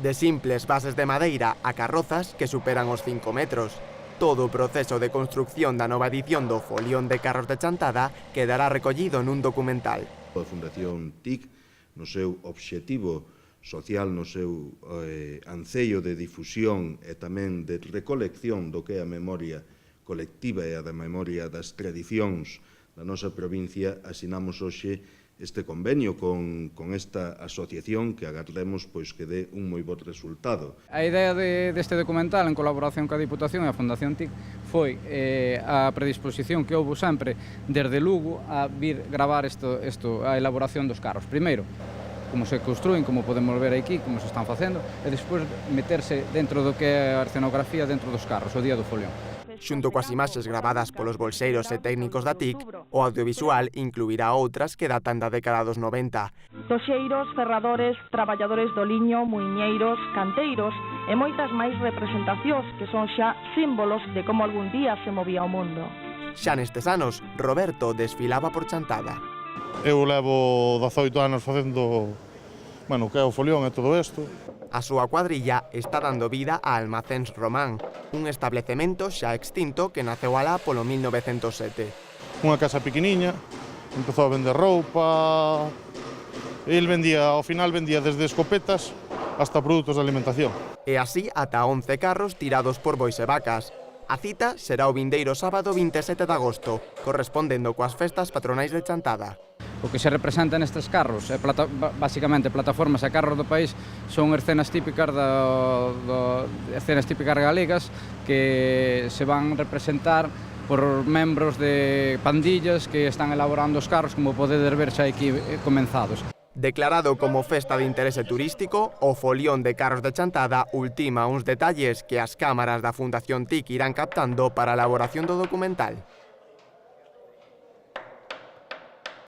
De simples bases de madeira a carrozas que superan os 5 metros. Todo o proceso de construcción da nova edición do Folión de Carros de Chantada quedará recollido nun documental. A Fundación TIC, no seu obxectivo social, no seu anceio de difusión e tamén de recolección do que é a memoria colectiva e a da memoria das tradicións da nosa provincia, asinamos hoxe este convenio con esta asociación que agardemos que dé un moi bo resultado. A idea deste documental, en colaboración coa Diputación e a Fundación TIC, foi a predisposición que houve sempre desde Lugo a vir gravar a elaboración dos carros. Primeiro, como se construen, como podemos ver aquí, como se están facendo, e despois meterse dentro do que é a escenografía dentro dos carros, o día do folión. Xunto coas imaxes gravadas polos bolseiros e técnicos da TIC, o audiovisual incluirá outras que datan da década dos 90. Toxeiros, ferradores, traballadores do liño, muiñeiros, canteiros e moitas máis representacións que son xa símbolos de como algún día se movía o mundo. Xa nestes anos, Roberto desfilaba por Chantada. Eu levo 18 anos facendo, que é o folión e todo isto. A súa cuadrilla está dando vida a Almacéns Román, un establecemento xa extinto que naceu alá polo 1907. Unha casa pequeniña, empezou a vender roupa, e ao final vendía desde escopetas hasta produtos de alimentación. E así ata 11 carros tirados por bois e vacas. A cita será o vindeiro sábado 27 de agosto, correspondendo coas festas patronais de Chantada. O que se representa nestes carros, basicamente plataformas e carros do país, son escenas típicas galegas que se van representar por membros de pandillas que están elaborando os carros, como podedes ver xa aquí comenzados. Declarado como festa de interese turístico, o Folión de Carros de Chantada ultima uns detalles que as cámaras da Fundación TIC irán captando para a elaboración do documental.